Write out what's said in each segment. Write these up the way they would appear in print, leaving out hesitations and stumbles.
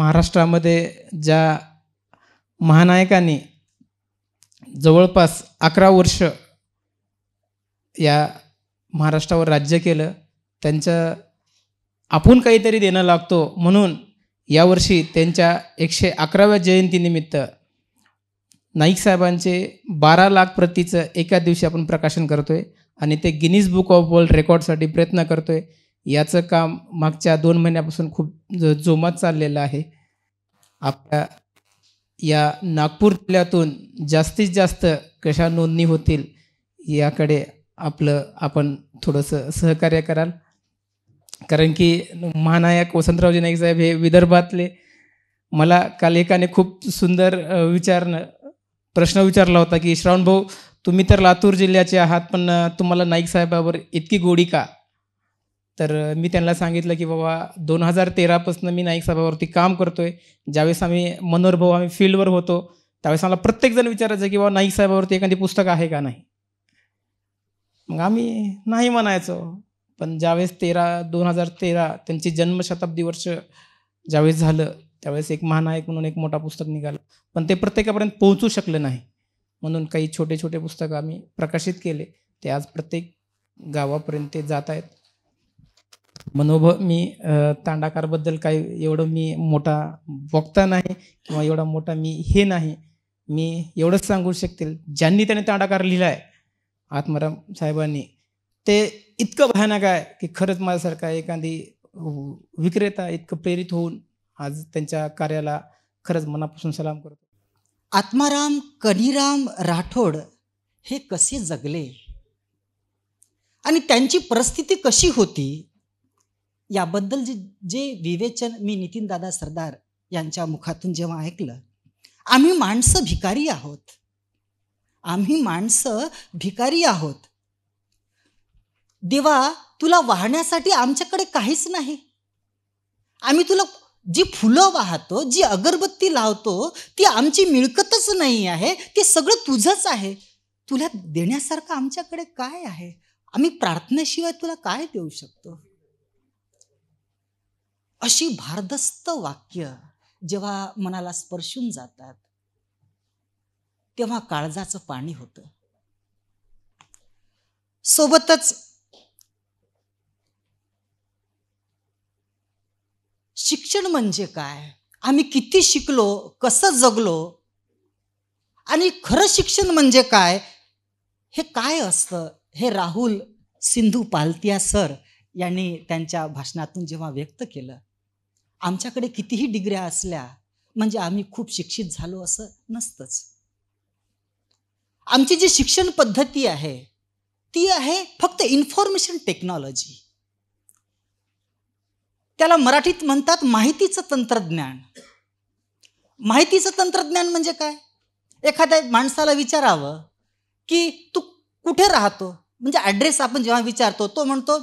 महाराष्ट्रामध्ये ज्या महानायकांनी जवळपास 11 वर्ष या महाराष्ट्रावर राज्य केलं, त्यांचं आपण काहीतरी देणं लागतो म्हणून यावर्षी त्यांच्या 111व्या जयंतीनिमित्त नाईक साहेबांचे 12 लाख प्रतीचं एका दिवशी आपण प्रकाशन करतोय आणि ते गिनीज बुक ऑफ वर्ल्ड रेकॉर्डसाठी प्रयत्न करतोय. याचं काम मागच्या 2 महिन्यापासून खूप जोमात चाललेलं आहे. आपल्या या नागपूर जिल्ह्यातून जास्तीत जास्त कशा नोंदणी होतील याकडे आपण थोडंसं सहकार्य कराल, कारण की महानायक वसंतरावजी नाईक साहेब हे विदर्भातले. मला काल एकाने खूप सुंदर प्रश्न विचारला होता की श्रावण भाऊ, तुम्ही तर लातूर जिल्ह्याचे आहात, पण तुम्हाला नाईक साहेबावर इतकी गोडी का? तर मी त्यांना सांगितलं की बाबा 2013पासून मी नाईक साहेबावरती काम करतोय. ज्यावेळेस आम्ही फील्डवर होतो त्यावेळेस मला प्रत्येकजण विचारायचं की बाबा नाईक साहेबावरती एखादी पुस्तक आहे का नाही. मग आम्ही नाही म्हणायचो. पण ज्यावेळेस 2013 त्यांची जन्मशताब्दी वर्ष ज्यावेळेस झालं त्यावेळेस एक महानायक म्हणून एक मोठा पुस्तक निघालं, पण ते प्रत्येकापर्यंत पोहोचू शकलं नाही. म्हणून काही छोटे छोटे पुस्तकं आम्ही प्रकाशित केले. ते आज प्रत्येक गावापर्यंत ते जात आहेत. मी तांडाकारबद्दल काही एवढं मी मोठा वक्ता नाही किंवा एवढा मोठा मी नाही. मी एवढंच सांगू शकतील, ज्यांनी त्याने तांडाकार लिहिला आहे आत्माराम साहेबांनी, ते इतकं भयानक आहे की खरंच माझ्यासारखा एखादी विक्रेता इतकं प्रेरित होऊन आज त्यांच्या कार्याला खरंच मनापासून सलाम करतो. आत्माराम कनीराम राठोड हे कसे जगले आणि त्यांची परिस्थिती कशी होती याबद्दल जे विवेचन मी नितीन दादा सरदार यांच्या मुखातून जेव्हा ऐकलं, आम्ही माणसं भिकारी आहोत, आम्ही माणसं भिकारी आहोत. देवा, तुला वाहण्यासाठी आमच्याकडे काहीच नाही. आम्ही तुला जी फुलं वाहतो, जी अगरबत्ती लावतो, ती आमची मिळकतच नाही आहे. ते सगळं तुझंच आहे. तुला देण्यासारखं आमच्याकडे काय आहे? आम्ही प्रार्थनेशिवाय तुला काय देऊ शकतो? अशी भारदस्त वाक्य जेव्हा मनाला स्पर्शून जातात तेव्हा काळजाचं पाणी होतं. सोबतच शिक्षण म्हणजे काय, आम्ही किती शिकलो, कसं जगलो आणि खरं शिक्षण म्हणजे काय, हे काय असतं, हे राहुल सिंधू पालतिया सर यांनी त्यांच्या भाषणातून जेव्हा व्यक्त केलं. आमच्याकडे कितीही डिग्र्या असल्या म्हणजे आम्ही खूप शिक्षित झालो असं नसतंच. आमची जी शिक्षण पद्धती आहे ती आहे फक्त इन्फॉर्मेशन टेक्नॉलॉजी. त्याला मराठीत म्हणतात माहितीचं तंत्रज्ञान. माहितीचं तंत्रज्ञान म्हणजे काय? एखाद्या माणसाला विचारावं की तू कुठे राहतो, म्हणजे ॲड्रेस आपण जेव्हा विचारतो तो म्हणतो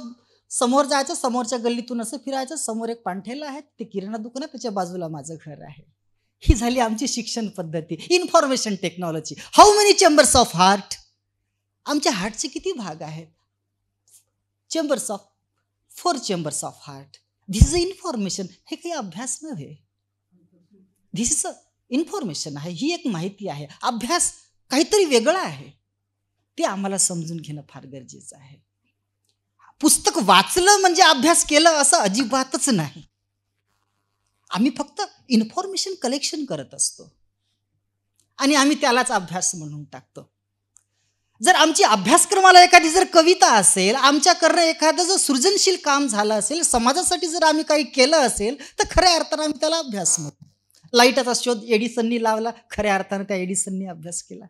समोर जायचं, समोरच्या गल्लीतून असं फिरायचं, समोर एक पांठेला आहे, ते किराणा दुकान आहे, त्याच्या बाजूला माझं घर आहे. ही झाली आमची शिक्षण पद्धती, information technology. How many chambers of heart? आमच्या हार्टचे किती भाग आहेत? Chambers of 4 chambers of heart. This is a information. हे काही अभ्यास नव्हे, धिस इज अ इन्फॉर्मेशन आहे. ही एक माहिती आहे. अभ्यास काहीतरी वेगळं आहे, ते आम्हाला समजून घेणं फार गरजेचं आहे. पुस्तक वाचलं म्हणजे अभ्यास केलं असं अजिबातच नाही. आम्ही फक्त इन्फॉर्मेशन कलेक्शन करत असतो आणि आम्ही त्यालाच अभ्यास म्हणून टाकतो. जर आमची अभ्यासक्रमाला एखादी जर कविता असेल, आमच्याकडनं एखादं जर सृजनशील काम झालं असेल, समाजासाठी जर आम्ही काही केलं असेल, तर खऱ्या अर्थानं आम्ही त्याला अभ्यास म्हणतो. लाईटाचा शोध एडिसननी लावला, खऱ्या अर्थानं त्या एडिसननी अभ्यास केला.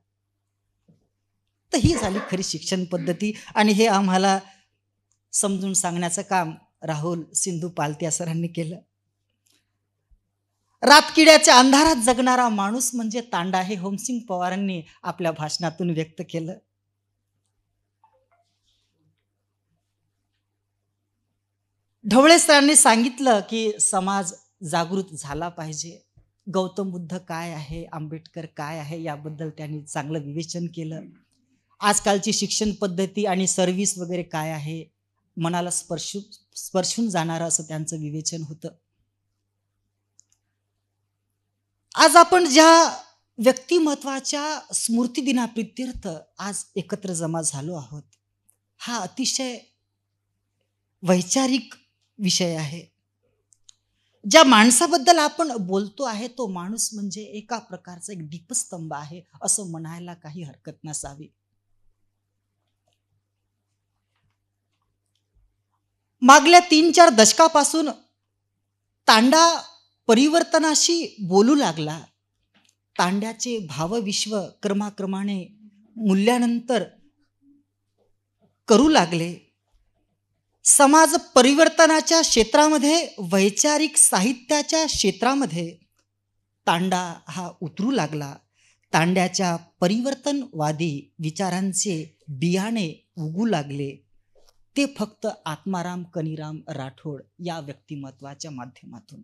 तर ही झाली खरी शिक्षण पद्धती आणि हे आम्हाला समजून सांगण्याचं काम राहुल सिंधू पालतिया सरांनी केलं. रातकिड्याच्या अंधारात जगणारा माणूस म्हणजे तांडा, हे होमसिंग पवारांनी आपल्या भाषणातून व्यक्त केलं. ढवळे सरांनी सांगितलं की समाज जागृत झाला पाहिजे. गौतम बुद्ध काय आहे, आंबेडकर काय आहे याबद्दल त्यांनी चांगलं विवेचन केलं. आजकालची शिक्षण पद्धती आणि सर्व्हिस वगैरे काय आहे, मनाला स्पर्शून जाणारं असं त्यांचं विवेचन होतं. आज आपण ज्या व्यक्तिमत्वाच्या स्मृती दिनाप्रित्यर्थ आज एकत्र जमा झालो आहोत, हा अतिशय वैचारिक विषय आहे. ज्या माणसाबद्दल आपण बोलतो आहे तो माणूस म्हणजे एका प्रकारचा एक दीपस्तंभ आहे असं म्हणायला काही हरकत नसावी. मागल्या 3-4 दशकापासून तांडा परिवर्तनाशी बोलू लागला. तांड्याचे भावविश्व क्रमाक्रमाने मूल्यानंतर करू लागले. समाज परिवर्तनाच्या क्षेत्रामध्ये, वैचारिक साहित्याच्या क्षेत्रामध्ये तांडा हा उतरू लागला. तांड्याच्या परिवर्तनवादी विचारांचे बियाणे उगू लागले. ते फक्त आत्माराम कनीराम राठोड या व्यक्तिमत्वाच्या माध्यमातून.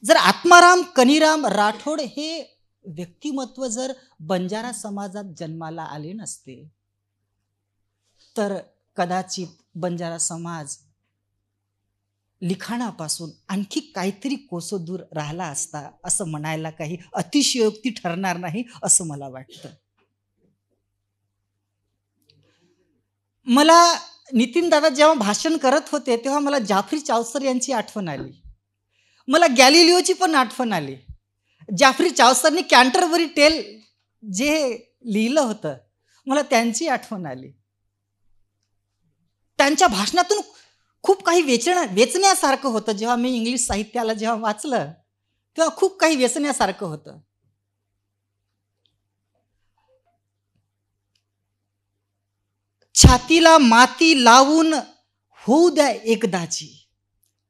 जर आत्माराम कनीराम राठोड हे व्यक्तिमत्व जर बंजारा समाजात जन्माला आले नसते तर कदाचित बंजारा समाज लिखाणापासून आणखी काहीतरी कोसो दूर राहिला असता असं म्हणायला काही अतिशयोक्ती ठरणार नाही असं मला वाटतं. मला नितीन दादा जेव्हा भाषण करत होते तेव्हा मला जाफरी चावसर यांची आठवण आली. मला गॅलिलिओची पण आठवण आली. जाफरी चावसरनी कॅन्टरबरी टेल जे लिहिलं होतं मला त्यांची आठवण आली. त्यांच्या भाषणातून खूप काही वेचण्यासारखं होतं. जेव्हा मी इंग्लिश साहित्याला जेव्हा वाचलं तेव्हा खूप काही वेचण्यासारखं होतं. छातीला माती लावून होऊ द्या एकदाची,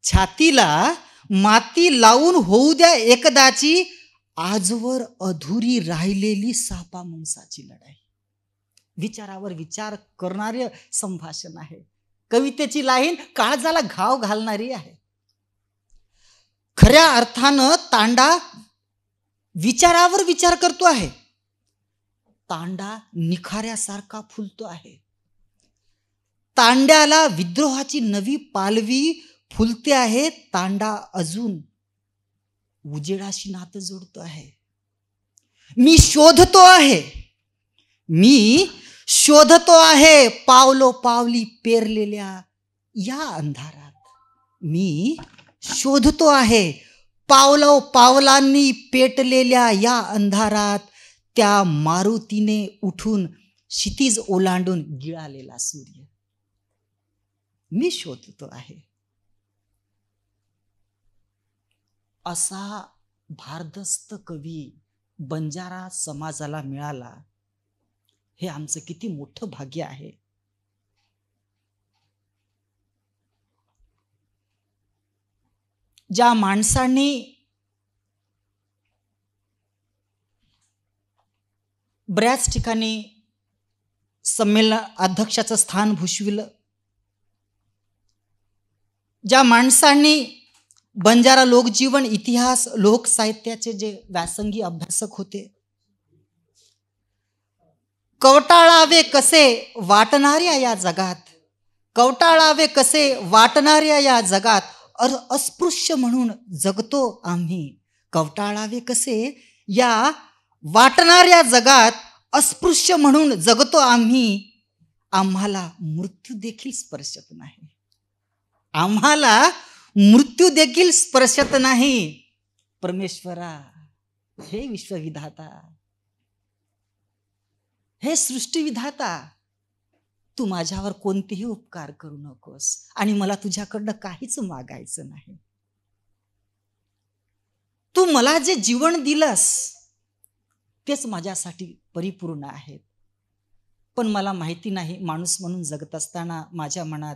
छातीला माती लावून होऊ द्या एकदाची, आजवर अधुरी राहिलेली सापामुंसाची लढाई. विचारावर विचार करणारे संभाषण आहे. कवितेची लाईन काळजाला घाव घालणारी आहे. खऱ्या अर्थानं तांडा विचारावर विचार करतो आहे. तांडा निखाऱ्यासारखा फुलतो आहे. तांड्याला विद्रोहाची नवी पालवी फुलते आहे. तांडा अजून उजेडाशी नातं जोडतो आहे. मी शोधतो आहे पावलो पावली पेरलेल्या या अंधारात. मी शोधतो आहे पावलो पावलांनी पेटलेल्या या अंधारात, त्या मारुतीने उठून क्षितिज ओलांडून गिळालेला सूर्य. मी शोधतो आहे. असा भारदस्त कवी बंजारा समाजाला मिळाला हे आमचं किती मोठं भाग्य आहे. ज्या माणसांनी बऱ्याच ठिकाणी संमेलन अध्यक्षाचं स्थान भूषविलं, ज्या माणसांनी बंजारा लोकजीवन, इतिहास, लोकसाहित्याचे जे व्यासंगी अभ्यासक होते, कवटाळावे कसे वाटणाऱ्या या जगात, कवटाळावे कसे वाटणाऱ्या या जगात, अस्पृश्य म्हणून जगतो आम्ही. कवटाळावे कसे या वाटणाऱ्या जगात अस्पृश्य म्हणून जगतो आम्ही. आम्हाला मृत्यू देखील स्पर्शत नाही, आम्हाला मृत्यू देखील स्पर्शत नाही. परमेश्वरा, हे विश्वविधाता, हे सृष्टीविधाता, तू माझ्यावर कोणतेही उपकार करू नकोस आणि मला तुझ्याकडनं काहीच मागायचं नाही. तू मला जे जीवन दिलंस तेच माझ्यासाठी परिपूर्ण आहे. पण मला माहिती नाही, माणूस म्हणून जगत असताना माझ्या मनात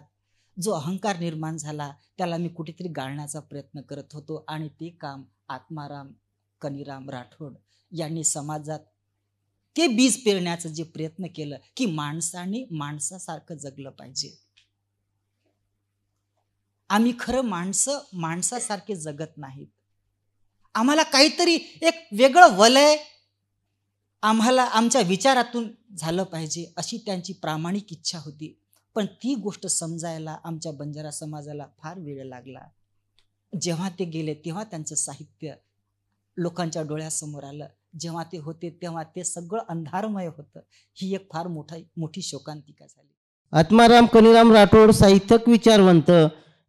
जो अहंकार निर्माण झाला त्याला मी कुठेतरी गाळण्याचा प्रयत्न करत होतो आणि ते काम आत्माराम कनीराम राठोड यांनी समाजात ते बीज पेरण्याचं जे प्रयत्न केलं की माणसाने माणसासारखं जगलं पाहिजे. आम्ही खरं माणसासारखे जगत नाहीत. आम्हाला काहीतरी एक वेगळं वलय आम्हाला आमच्या विचारातून झालं पाहिजे अशी त्यांची प्रामाणिक इच्छा होती. पण ती गोष्ट समजायला आमच्या बंजारा समाजाला फार वेळ लागला. जेव्हा ते गेले तेव्हा त्यांचं साहित्य लोकांच्या डोळ्यासमोर आलं. जेव्हा ते होते तेव्हा ते सगळं अंधारमय होतं. ही एक फार मोठी शोकांतिका झाली. आत्माराम कनीराम राठोड साहित्यिक विचारवंत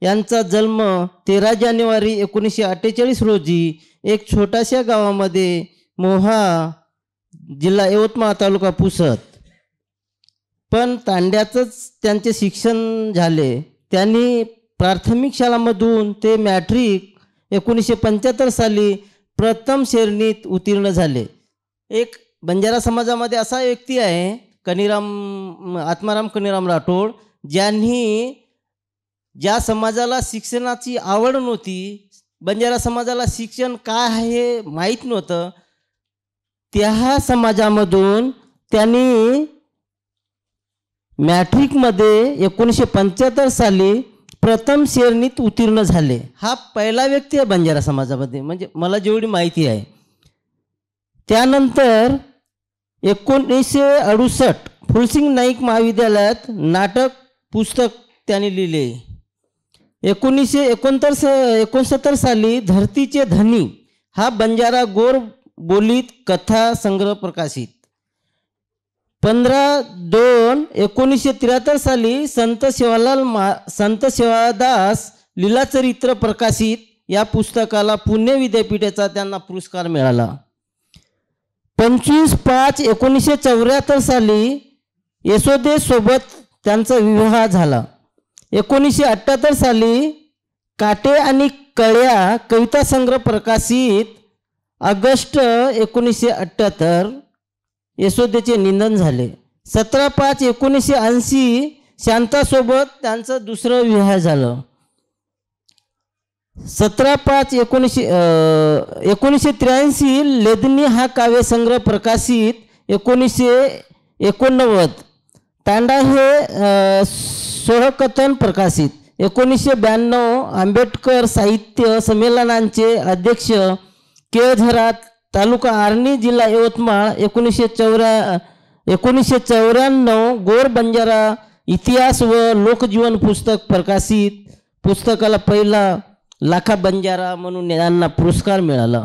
यांचा जन्म 13 जानेवारी 1948 रोजी एक छोट्याशा गावामध्ये मोहा, जिल्हा यवतमाळ, तालुका पुसद. पण तांड्यातच त्यांचे शिक्षण झाले. त्यांनी प्राथमिक शाळांमधून ते मॅट्रिक 1975 साली प्रथम श्रेणीत उत्तीर्ण झाले. एक बंजारा समाजामध्ये असा व्यक्ती आहे आत्माराम कनीराम राठोड, ज्या समाजाला शिक्षणाची आवड नव्हती, बंजारा समाजाला शिक्षण काय आहे हे माहीत नव्हतं, त्या समाजामधून त्यांनी मॅट्रिकमध्ये 1975 साली प्रथम श्रेणीत उत्तीर्ण झाले. हा पहिला व्यक्ती आहे बंजारा समाजामध्ये, म्हणजे मला जेवढी माहिती आहे. त्यानंतर 1968 फुलसिंग नाईक महाविद्यालयात नाटक पुस्तक त्यांनी लिहिले. 1969 साली धरतीचे धनी हा बंजारा गोर बोलीत कथा संग्रह प्रकाशित. 15/2/1973 साली संत सेवादास लीलाचरित्र प्रकाशित. या पुस्तकाला पुणे विद्यापीठाचा त्यांना पुरस्कार मिळाला. 25/5/1974 साली यशोदेसोबत त्यांचा विवाह झाला. 1978 साली काटे आणि कळ्या कविता संग्रह प्रकाशित. ऑगस्ट 1978 यशोदेचे निधन झाले. 17/5/1980 शांतासोबत त्यांचं दुसरं विवाह झालं. 17/5/1983 लेदनी हा काव्यसंग्रह प्रकाशित. 1989 तांडा हे सोहकथन प्रकाशित. 1992 आंबेडकर साहित्य संमेलनांचे अध्यक्ष केळझरा, तालुका आर्णी, जिल्हा यवतमाळ. 1994 गोर बंजारा इतिहास व लोकजीवन पुस्तक प्रकाशित. पुस्तकाला पहिला लाखा बंजारा म्हणून यांना पुरस्कार मिळाला.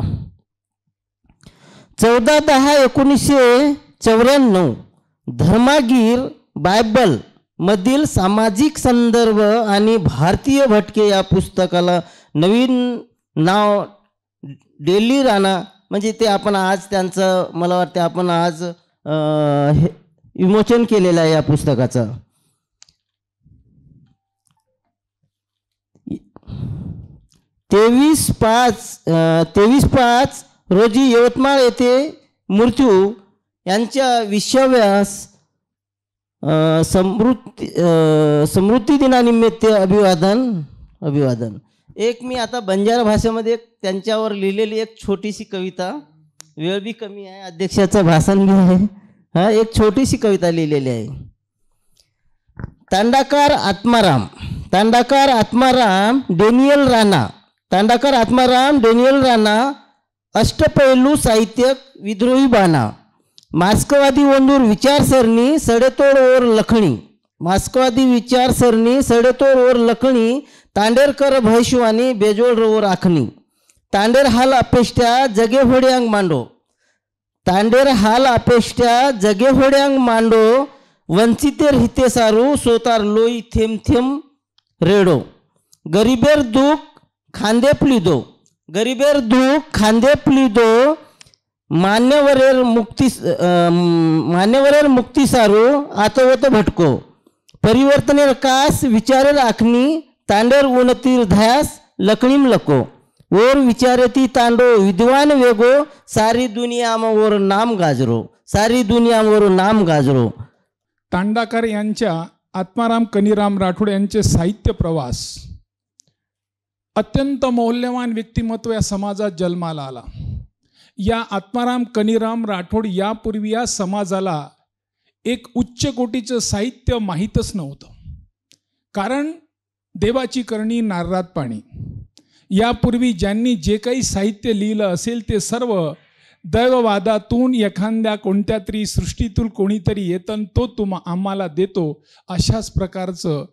14/10/1994 धर्मागीर बायबल मधील सामाजिक संदर्भ आणि भारतीय भटके या पुस्तकाला नवीन नाव डेली राणा, म्हणजे ते आपण आज त्यांचं मला वाटतं आपण आज विमोचन केलेलं आहे या पुस्तकाचं. 23/5 रोजी यवतमाळ येथे मृत्यू यांच्या 20व्या स्मृती दिनानिमित्त अभिवादन. एक मी आता बंजारा भाषेमध्ये त्यांच्यावर लिहिलेली एक छोटीशी कविता, वेळ बी कमी आहे, अध्यक्षाचं भाषण बी आहे, एक छोटीशी कविता लिहिलेली आहे. तांडाकार आत्माराम डेनियल राणा अष्टपैलू साहित्यक, विद्रोही बाणा, मार्क्सवादी वंदूर विचारसरणी, सडेतोड ओर लखणी, तांडेरकर भैशवानी, बेजोड रोवर आखणी, तांडेर हाल अपेष्ट्या जगे होड्यांग मांडो, वंचितेर हिते सारू, सोतार लोई थेम थेम रेडो, गरीबेर दुख खांदे प्लीदो, मान्यवरेर मुक्ती सारू, आतवत भटको, परिवर्तनेर कास विचारेर आखणी, तांडेर उन्नतीर ध्यास लकणीम लको, ओर विचारती तांडो विद्वान वेगो, सारी दुनियावर नाम गाजरो. तांडाकर यांच्या आत्माराम कनीराम राठोड यांचे साहित्य प्रवास. अत्यंत मौल्यवान व्यक्तिमत्व या समाजात जन्माला आला. या आत्माराम कनीराम राठोड यापूर्वी या समाजाला एक उच्च कोटीचं साहित्य माहीतच नव्हतं. कारण देवाची करणी नारळात पाणी. यापूर्वी ज्यांनी जे काही साहित्य लिहिलं असेल ते सर्व दैववादातून एखाद्या कोणत्या तरी सृष्टीतून कोणीतरी येतं तो आम्हाला देतो, अशाच प्रकारचं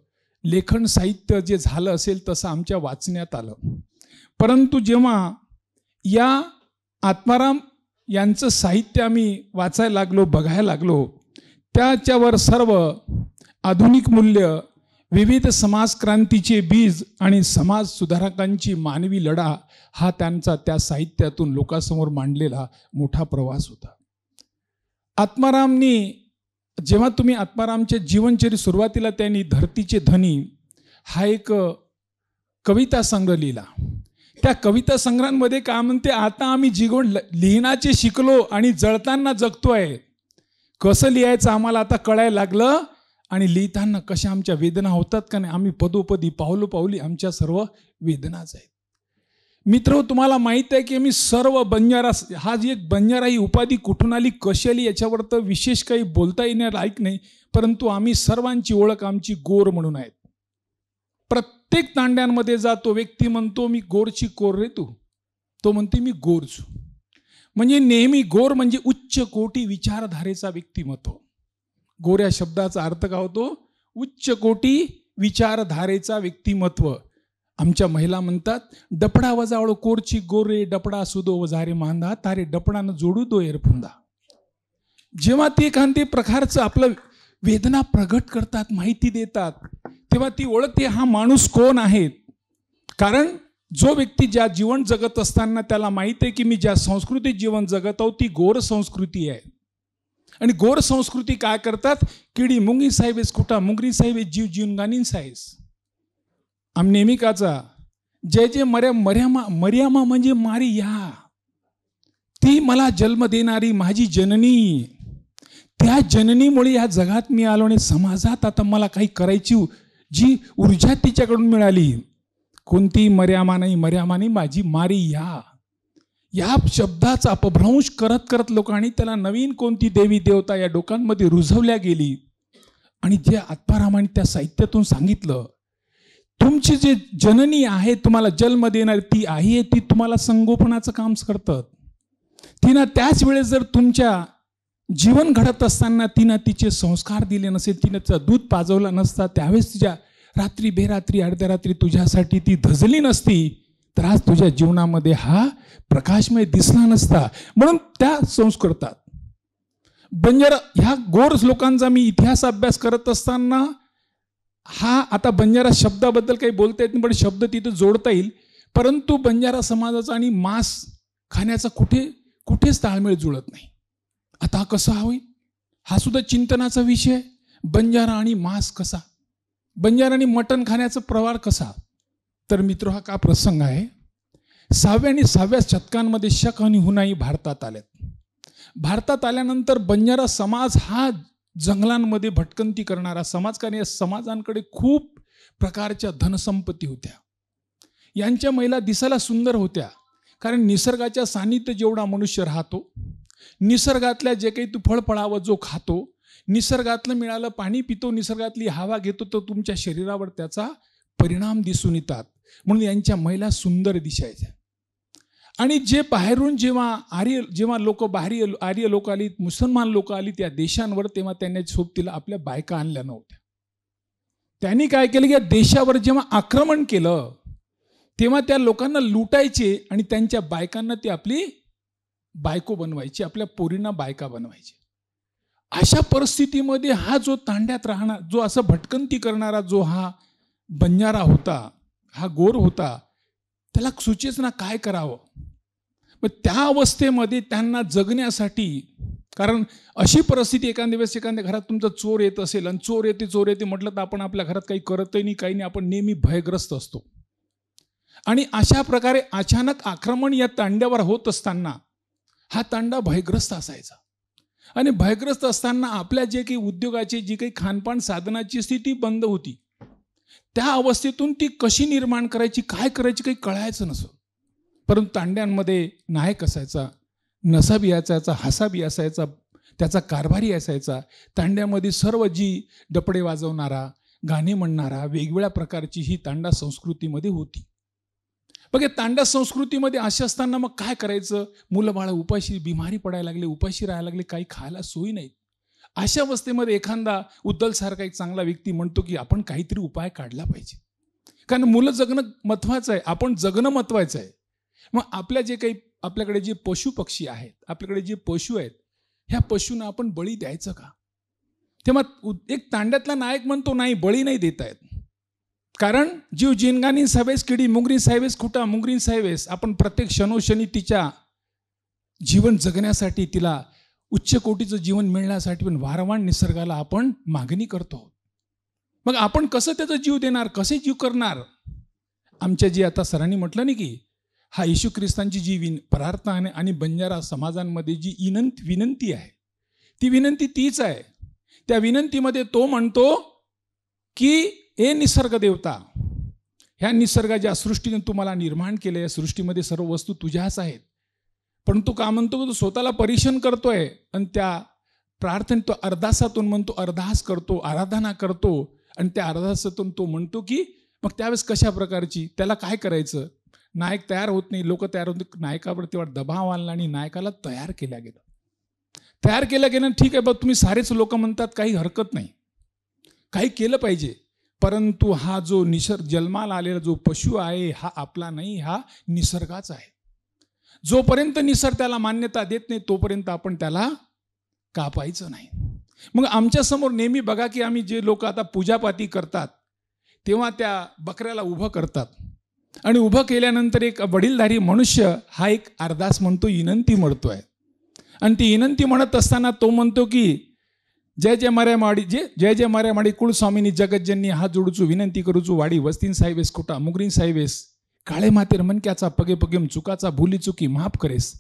लेखन साहित्य जे झालं असेल तसं आमच्या वाचण्यात आलं. परंतु जेव्हा या आत्माराम यांचं साहित्य आम्ही वाचायला लागलो, बघायला लागलो. त्याच्यावर सर्व आधुनिक मूल्य, विविध समाजक्रांतीचे बीज आणि समाज सुधारकांची मानवी लढा हा त्यांचा त्या साहित्यातून लोकांसमोर मांडलेला मोठा प्रवास होता. आत्मारामनी जेव्हा तुम्ही आत्मारामच्या जीवनचरित्र सुरुवातीला त्यांनी धरतीचे धनी हा एक कविता संग्रह लिहिला. त्या कविता संग्रहांमध्ये काय म्हणते, आता आम्ही जीवन लिहिण्याचे शिकलो आणि जळताना जगतोय. कसं लिहायचं आम्हाला आता कळायला लागलं आणि लिहिताना कशा आमच्या वेदना होतात का नाही, आम्ही पदोपदी पावलोपावली आमच्या सर्व वेदनाच आहेत. मित्र, तुम्हाला माहीत आहे की आम्ही सर्व बंजारा, हा जी एक बंजारा ही उपाधी कुठून आली, कशी आली याच्यावर तर विशेष काही बोलता येणार ऐक नाही, परंतु आम्ही सर्वांची ओळख आमची गोर म्हणून आहेत. प्रत्येक तांड्यांमध्ये जातो व्यक्ती म्हणतो मी गोरची कोर रे तू, तो म्हणते मी गोरच. म्हणजे नेहमी गोर म्हणजे उच्च कोटी विचारधारेचा व्यक्तिमत्व. गोर या शब्दाचा अर्थ काय होतो? उच्च कोटी विचारधारेचा व्यक्तिमत्व. आमच्या महिला म्हणतात, डपडा वजावळ कोरची गोरे, डपडा सुदो वजारे मांदा, तारे डपडानं जोडू दो एरफुंदा. जेव्हा ते एखाद्या प्रकारचं आपलं वेदना प्रगट करतात, माहिती देतात, तेव्हा ती ओळखते हा माणूस कोण आहे. कारण जो व्यक्ती ज्या जीवन जगत असताना त्याला माहिती आहे की मी ज्या संस्कृतीत जीवन जगत आहोत ती गोर संस्कृती आहे. आणि गोर संस्कृती काय करतात, किडी मुंगी साहेबेस कुठा मुंगरी साहेबेस जीव जीवन गानीन साहेस. आम नेहमीकाचा जय जय मर्यामा म्हणजे मारी या, ती मला जन्म देणारी माझी जननी. त्या जननीमुळे या जगात मी आलो आणि समाजात आता मला काही करायची जी ऊर्जा तिच्याकडून मिळाली. कोणती मर्यामा नाही माझी मारी या शब्दाचा अपभ्रंश करत करत लोकांनी त्याला नवीन कोणती देवी देवता या डोकांमध्ये रुजवल्या गेली. आणि जे आत्मारामाने त्या साहित्यातून सांगितलं, तुमची जे जननी आहे, तुम्हाला जन्म देणारी ती आई आहे, ती तुम्हाला संगोपनाचं काम करतात. तिनं त्याच वेळेस जर तुमच्या जीवन घडत असताना तिनं तिचे संस्कार दिले नसेल, तिनं दूध पाजवला नसता, त्यावेळेस तुझ्या रात्री बेरात्री अर्ध्या रात्री तुझ्यासाठी ती धजली नसती, तर आज तुझ्या जीवनामध्ये हा प्रकाशमय दिसला नसता. म्हणून त्या संस्कृतात बंजारा ह्या गोर लोकांचा मी इतिहास अभ्यास करत असताना हा आता बंजारा शब्दाबद्दल काही बोलता येत नाही, पण शब्द तिथं जोडता येईल. परंतु बंजारा समाजाचा आणि मांस खाण्याचा कुठेच ताळमेळ जुळत नाही. आता कसा होईल हा सुद्धा चिंतनाचा विषय. बंजारा आणि मांस कसा, बंजारा आणि मटण खाण्याचा प्रवार कसा. तर मित्र, हा का प्रसंग आहे. 6व्या आणि 7व्या शतकांमध्ये शक आणि हुनाई भारतात आल्यात. भारतात आल्यानंतर बंजारा समाज हा जंगलांमध्ये भटकंती करणारा समाज, कारण या समाजांकडे खूप प्रकारच्या धनसंपत्ती होत्या. यांच्या महिला दिसायला सुंदर होत्या, कारण निसर्गाच्या सानिध्य जेवढा मनुष्य राहतो, निसर्गातल्या जे काही तू फळफळावं जो खातो, निसर्गातलं मिळालं पाणी पितो, निसर्गातली हवा घेतो, तर तुमच्या शरीरावर त्याचा परिणाम दिसून येतात. म्हणून यांच्या महिला सुंदर दिसायच्या. आणि जे बाहेरून जेव्हा लोक बाहेर आर्य लोक आली, मुसलमान लोक आली त्या देशांवर, तेव्हा त्यांनी सोबतीला आपल्या बायका आणल्या नव्हत्या. त्यांनी काय केलं की या देशावर जेव्हा आक्रमण केलं तेव्हा त्या लोकांना लुटायचे आणि त्यांच्या बायकांना ते आपली बायको बनवायची, आपल्या पोरींना बायका बनवायची. अशा परिस्थितीमध्ये हा जो तांड्यात राहणार, जो असं भटकंती करणारा जो हा बंजारा होता, हा गोर होता, त्याला सुचेच ना काय करावं. मग त्या अवस्थेमध्ये त्यांना जगण्यासाठी, कारण अशी परिस्थिती एखाद्या वेळेस एखाद्या घरात तुमचा चोर येत असेल आणि चोर येते म्हटलं तर आपण आपल्या घरात काही करतही नाही, काही नाही, आपण नेहमी भयग्रस्त असतो. आणि अशा प्रकारे अचानक आक्रमण या तांड्यावर होत असताना हा तांडा भयग्रस्त असायचा. आणि भयग्रस्त असताना आपल्या जे काही उद्योगाची जी काही खानपान साधनाची स्थिती बंद होती, त्या अवस्थेतून ती कशी निर्माण करायची, काय करायची काही कळायचं नसं. परंतु तांड्यांमध्ये नायक असायचा, नसा बी असायचा, हसा बी असायचा, त्याचा कारभारी असायचा. तांड्यामध्ये सर्व जी डपडे वाजवणारा, गाणे म्हणणारा, वेगवेगळ्या प्रकारची ही तांडा संस्कृतीमध्ये होती. बघा, तांडा संस्कृतीमध्ये असे असताना मग काय करायचं, मुलं बाळं उपाशी, बिमारी पडायला लागले, उपाशी राहायला लागले, काही खायला सोयी नाहीत. अशा अवस्थेमध्ये एखादा उद्दलसारखा एक चांगला व्यक्ती म्हणतो की आपण काहीतरी उपाय काढला पाहिजे, कारण मुलं जगणं महत्त्वाचं आहे, आपण जगणं महत्त्वाचं आहे. मग आपल्या जे काही आपल्याकडे जे पशु पक्षी आहेत, आपल्याकडे जे पशु आहेत, ह्या पशूंना आपण बळी द्यायचं का? तेव्हा एक तांड्यातला नायक म्हणतो नाही, बळी नाही देता येत. कारण जीव जिनगानी सावेस, किडी मुंगरी सावेस, खुटा मुंगरी सावेस. आपण प्रत्येक क्षणोक्षणी तिच्या जीवन जगण्यासाठी, तिला उच्च कोटीचं जीवन मिळण्यासाठी पण वारंवार निसर्गाला आपण मागणी करतो. मग आपण कसं त्याचा जीव देणार, कसे जीव करणार? आमच्या जी आता सरांनी म्हटलं नाही की हा येशू ख्रिस्तांची जी प्रार्थना आहे आणि बंजारा समाजांमध्ये जी विनंती आहे, ती विनंती तीच आहे. त्या विनंतीमध्ये तो म्हणतो की ए निसर्ग देवता, ह्या निसर्गाच्या सृष्टीने तुम्हाला निर्माण केलं, या सृष्टीमध्ये सर्व वस्तू तुझ्याच आहेत. पण तो का म्हणतो, तो स्वतःला परीक्षण करतोय आणि त्या प्रार्थनेत तो अर्धासातून म्हणतो, अर्धास करतो, आराधना करतो. आणि त्या अर्धासातून तो म्हणतो की मग त्यावेळेस कशा प्रकारची, त्याला काय करायचं? नायक तयार होत नाही, लोक तयार होत नाही. नायकावर तेव्हा दबाव आणला आणि नायकाला तयार केल्या गेलं. तयार केलं गेलं, ठीक आहे बघ, तुम्ही सारेच लोक म्हणतात काही हरकत नाही, काही केलं पाहिजे. परंतु हा जो जन्माला आलेला जो पशु आहे हा आपला नाही, हा निसर्गाचा आहे. जोपर्यंत निसर्ग त्याला मान्यता देत नाही तोपर्यंत आपण त्याला कापायचं नाही. मग आमच्या समोर नेहमी बघा की आम्ही जे लोक आता पूजापाती करतात तेव्हा त्या बकऱ्याला उभं करतात आणि उभं केल्यानंतर एक वडीलधारी मनुष्य हा एक अरदास म्हणतो, विनंती म्हणतोय. आणि ती विनंती म्हणत असताना तो म्हणतो की जय जय माऱ्या माडी, जय जय माऱ्या माडी कुळ स्वामिनी जगज्जननी, हात जोडूचू विनंती करूचू वाडी वस्तीन साहेबेस, कुटा मुगरीन साहेबेस, काळे मातेर मनक्याचा पगे पगेम चुकाचा भुली चुकी माफ करेस,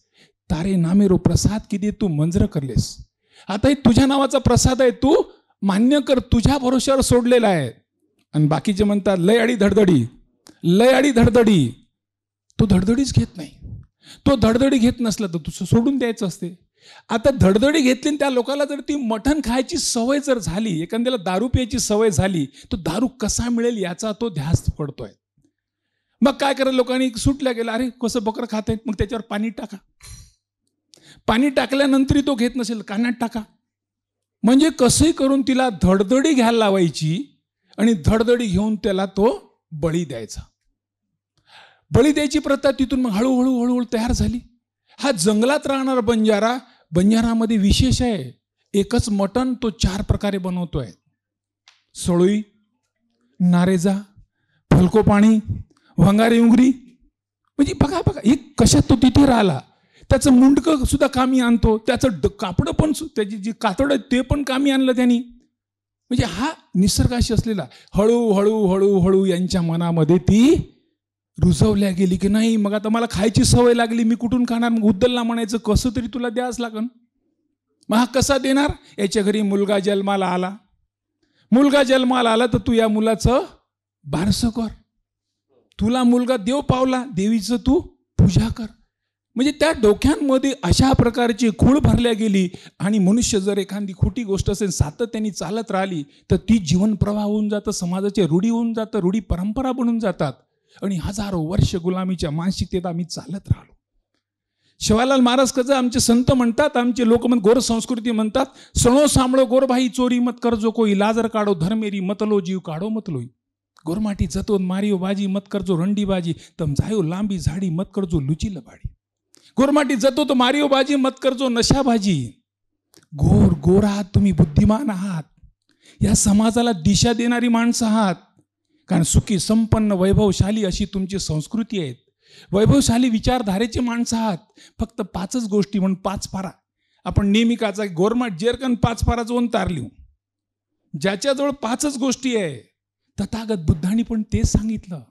तारे नामेरो प्रसाद की दे तू मंजर करलेस. आता हे तुझ्या नावाचा प्रसाद आहे, तू मान्य कर, तुझ्या भरोश्यावर सोडलेला आहे. आणि बाकीचे म्हणतात लय आडी धडधडी, लय आडी धडधडी. तो धडधडीच घेत नाही. तो धडधडी घेत नसला तर तुझं सोडून द्यायचं असते. आता धडधडी घेतली, त्या लोकांना जर ती मटण खायची सवय जर झाली, एखाद्याला दारू प्यायची सवय झाली, तो दारू कसा मिळेल याचा तो ध्यास पडतोय. मग काय करा, लोकांनी सुटल्या गेला, अरे कसं बकरं खात आहेत, मग त्याच्यावर पाणी टाका. पाणी टाकल्यानंतरही तो घेत नसेल, कानात टाका. म्हणजे कसंही करून तिला धडधडी घ्यायला लावायची आणि धडधडी घेऊन त्याला तो बळी द्यायचा. बळी द्यायची प्रथा तिथून मग हळूहळू हळूहळू तयार झाली. हा जंगलात राहणारा बंजारा, बंजारामध्ये विशेष आहे, एकच मटण तो 4 प्रकारे बनवतोय. सळोई, नारेजा, फलको पाणी, वंगारी उंगरी. म्हणजे बघा बघा एक कशात तो तिथे राहिला. त्याचं मुंडकं सुद्धा कामी आणतो, त्याचं कापडं पण, त्याची जी कातडं ते पण कामी आणलं त्यांनी. म्हणजे हा निसर्गाशी असलेला हळूहळू हळूहळू यांच्या मनामध्ये ती रुजवल्या गेली की नाही, मग आता मला खायची सवय लागली, मी कुठून खाणार? मग उद्दलला म्हणायचं कसं तरी तुला द्यावंच लागन. मग हा कसा देणार? याच्या घरी मुलगा जन्माला आला, मुलगा जन्माला आला तर तू या मुलाचं बारसं कर. तुला मुलगा देव पावला, देवीचं तू पूजा कर. म्हणजे त्या डोक्यांमध्ये अशा प्रकारची खूळ भरल्या गेली. आणि मनुष्य जर एखादी खोटी गोष्ट असेल सातत्याने चालत राहिली तर ती जीवन प्रवाह होऊन जातं, समाजाचे रूढी होऊन जातं, रूढी परंपरा बनून जातात. आणि हजारो वर्ष गुलामीच्या मानसिकतेत आम्ही चालत राहिलो. शिवालाल महाराज कसं आमचे संत म्हणतात, आमचे लोक गोर संस्कृती म्हणतात, सणो सांभळो गोरभाई चोरी मत करजो कोई, लाजर काढो धर्मेरी मतलो जीव काढो मतलोई. गोरमाटी जतो मारियो बाजी मत करजो रंडी बाजी, तम जायो लांबी झाडी मत करजो लुची लबाडी. गोरमाटी जतो तो मारियो बाजी मत करजो नशा बाजी. गोर गोर आहात तुम्ही, बुद्धिमान आहात, या समाजाला दिशा देणारी माणसं आहात. कारण सुखी संपन्न वैभवशाली अशी तुमची संस्कृती आहे, वैभवशाली विचारधारेचे माणसं आहात. फक्त 5च गोष्टी म्हणून 5 पारा आपण नेहमी काचा गोरमाट जेरकन 5 पारा जोन तारली, ज्याच्याजवळ 5च गोष्टी आहे. तथागत बुद्धांनी पण तेच सांगितलं.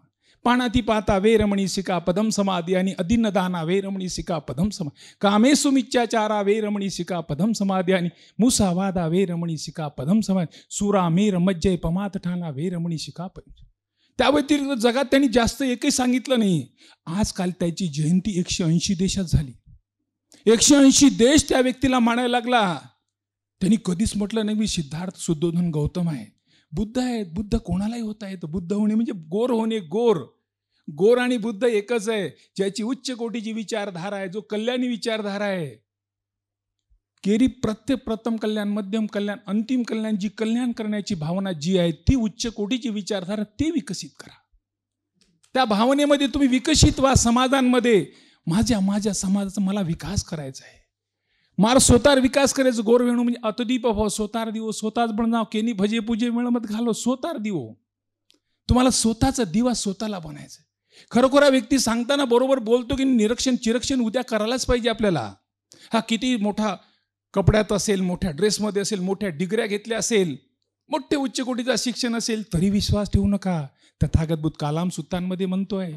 पाणाती पाता वेरमणी शिका पदम समाधी आणि अदिनदाना वेरमणी शिका पदम समाधी, कामेसु मिच्छाचारा वेरमणी शिका पदम समाधी आणि मुसावादा वेरमणी शिका पदम समाधी, सुरा मेर मज्जय पमात ठाणा वेरमणी शिका पदम. त्या व्यतिरिक्त जगात त्यांनी जास्त एकही सांगितलं नाही. आजकाल त्याची जयंती 180 देशात झाली. 180 देश त्या व्यक्तीला मानायला लागला. त्यांनी कधीच म्हटलं नाही मी सिद्धार्थ शुद्धोधन गौतम आहे, बुद्ध आहेत. बुद्ध कोणालाही होता येतं. बुद्ध होणे म्हणजे गोर होणे. गोर गोर आणि बुद्ध एकच आहे. ज्याची उच्च कोटीची विचारधारा आहे, जो कल्याणी विचारधारा आहे. केरी प्रत्येक प्रथम कल्याण, मध्यम कल्याण, अंतिम कल्याण, जी कल्याण करण्याची भावना जी आहे ती उच्च कोटीची विचारधारा ते विकसित करा. त्या भावनेमध्ये तुम्ही विकसित व्हा समाजांमध्ये. माझ्या समाजाचा मला विकास करायचा आहे, मार स्वतःवर विकास करायचं. गोरवेणू म्हणजे अतदीप भाव स्वतःर दिवो स्वतःच बनजाव केनी भजे पूजे मिळमत घालो. स्वतःर दिवो, तुम्हाला स्वतःचा दिवा स्वतःला बनायचं. खरोखर हा व्यक्ती सांगताना बरोबर बोलतो की निरीक्षण चिरक्षण उद्या करायलाच पाहिजे आपल्याला. हा किती मोठा कपड्यात असेल, मोठ्या ड्रेसमध्ये असेल, मोठ्या डिग्र्या घेतल्या असेल, मोठे उच्च कोटीचं शिक्षण असेल, तरी विश्वास ठेवू नका. तथागत बुद्ध कालाम सुत्तांमध्ये म्हणतोय,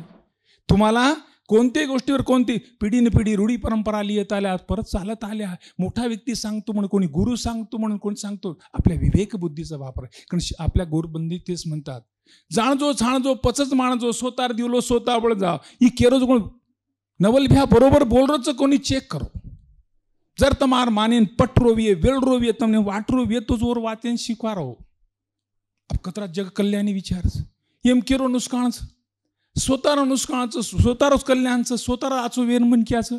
तुम्हाला कोणत्याही गोष्टीवर कोणती पिढीने पिढी रूढी परंपरा लिहित आल्या, परत चालत आल्या. मोठा व्यक्ती सांगतो म्हणून, कोणी गुरु सांगतो म्हणून, कोणी सांगतो, आपल्या विवेक बुद्धीचा वापर. कारण आपल्या गोरबंदी तेच म्हणतात, जाणजो छाणजो पचच माणजो स्वतः दिवलो स्वतः बळ जा. ही केरोज कोण नवल भ्या बरोबर बोल रोच कोणी चेक करो. जर तमार मानेन पट रोविये वेळ रोविये तमने वाट रोविये तो जोर वाचन शिकवा रहो. अब कतरा जग कल्याणी विचारच एम केरो नुसकाणच स्वतःला नुसकाणचं स्वतःच कल्याणचं स्वतःला आचो वेन मनक्याचं.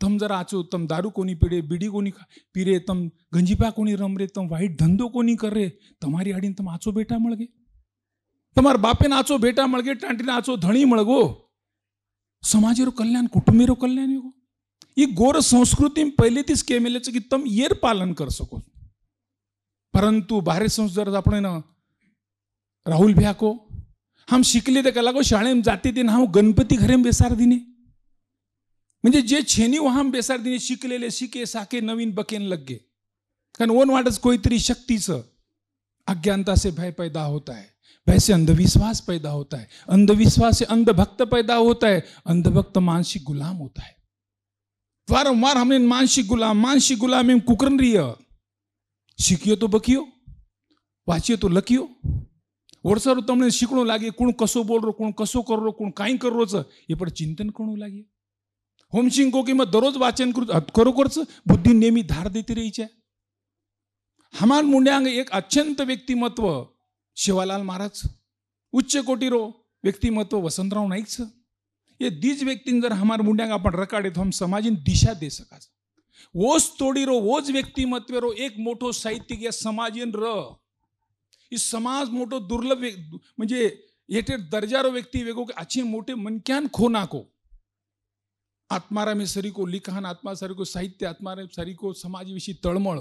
तम जर आचो तम दारू कोणी पिडे बीडी कोणी पिरे तम गंजीपा कोणी रमरे तम वाईट धंधो कोणी करे तुम्हारी आडीन तम आचो बेटा मळगे તમાર બાપેને આચો બેટા મળગે ટાંટીને આચો ધણી મળગો સમાજેરો કલ્યાણ કુટુંબેરો કલ્યાણ યોગો. ये गोर संस्कृती पहिलेतीच केलेलं की तम येर पालन कर सको. परंतु बाहेर संस्कार आपण ना राहुल भ्या को हम शिकले ते कला को शाळेत जाते ते नाव गणपती घरे बेसार दिने. म्हणजे जे छेनी वहां बेसार दिने शिकलेले शिके साके नवीन बकेन लगे. कारण ओन वाटच कोईतरी शक्तीचं अज्ञानता से भय पैदा होता है, भय से अंधविश्वास पैदा होता है, अंधविश्वास से अंधभक्त पैदा होता है, अंधभक्त मानसिक गुलाम होता है. वारंवार हमने मानसिक गुलाम एम कुकरन रही है. शिकियो तो बकियो, वाचियो तो लकियो. वर्षार तमने शिकणो लागे कोण कसो बोल रो, कोण कसो कर रो, कोण काय कर रोच हे पण चिंतन करू लागे. होमसिंग को कि मग दररोज वाचन करू खरोखरच बुद्धी नेहमी धार देते रहीच्या. हमार मुंड्यांग एक अत्यंत व्यक्तिमत्व शिवालाल महाराज, उच्च कोटीरो व्यक्तिमत्व वसंतराव नाईकचं. ये दीज व्यक्ति जर हमारे मुंड्यांग अपन रकाड़े तो हम समाजिन दिशा दे सका. वोज तोड़ी रो वोज व्यक्तिमत्व रो एक मोठो साहित्यिक या समाजिन र इस समाज मोठो दुर्लभ म्हणजे येटे दर्जारो व्यक्ती वेगो के अच्छे मोठे मनक्यान खोना को आत्मारा में सरी को लिखाण आत्मा सरी को साहित्य आत्मारा सरी को समाज विषयी तळमळ.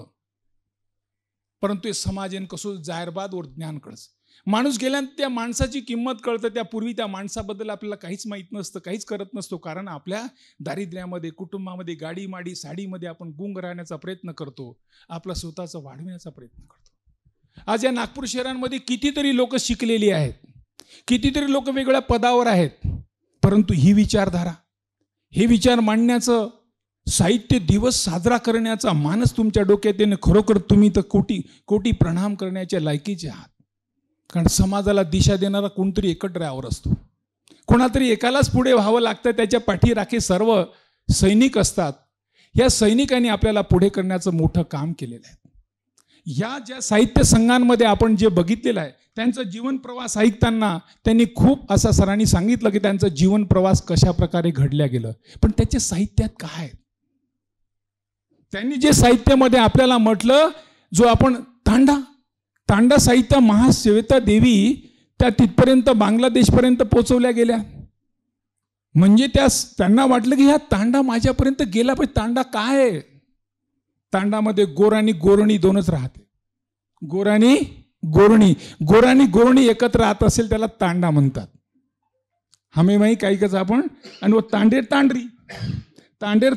परंतु हे समाजन कसो जाहीरबाद वर ज्ञान कळस. माणूस गेल्यानंतर त्या माणसाची किंमत कळतं. त्यापूर्वी त्या माणसाबद्दल आपल्याला काहीच माहीत नसतं, काहीच करत नसतो. कारण आपल्या दारिद्र्यामध्ये कुटुंबामध्ये गाडी माडी साडीमध्ये आपण गुंग राहण्याचा प्रयत्न करतो, आपला स्वतःचा वाढवण्याचा प्रयत्न करतो. आज या नागपूर शहरांमध्ये कितीतरी लोक शिकलेली आहेत, कितीतरी लोक वेगवेगळ्या पदावर आहेत, परंतु ही विचारधारा हे विचार मांडण्याचं साहित्य दिवस साजरा करण्याचा मानस तुमच्या डोक्यात येणे खरोखर तुम्ही तर कोटी कोटी प्रणाम करण्याच्या लायकीचे आहात. कारण समाजाला दिशा देणारा कोणतरी एकत्र्यावर असतो, कोणातरी एकालाच पुढे व्हावं लागतं. त्याच्या पाठीराखे सर्व सैनिक असतात. या सैनिकांनी आपल्याला पुढे करण्याचं मोठं काम केलेलं आहे. या ज्या साहित्य संघांमध्ये आपण जे बघितलेलं आहे त्यांचा जीवन प्रवास ऐकताना त्यांनी खूप असा सरांनी सांगितलं की त्यांचा जीवन प्रवास कशा प्रकारे घडल्या गेलं. पण त्याच्या साहित्यात काय आहे, त्यांनी जे साहित्यामध्ये आपल्याला म्हटलं, जो आपण तांडा साहित्य महाश्वेता देवी त्या तिथपर्यंत बांगलादेशपर्यंत पोहोचवल्या गेल्या. म्हणजे त्यांना वाटलं की ह्या तांडा माझ्यापर्यंत गेला पाहिजे. तांडा काय आहे, तांडामध्ये गोर आणि गोरणी दोनच राहते. गोरानी गोरणी एकत्र राहत असेल त्याला तांडा म्हणतात. हमे माही काही कच आपण आणि वो तांडेर तांडरी तांडेर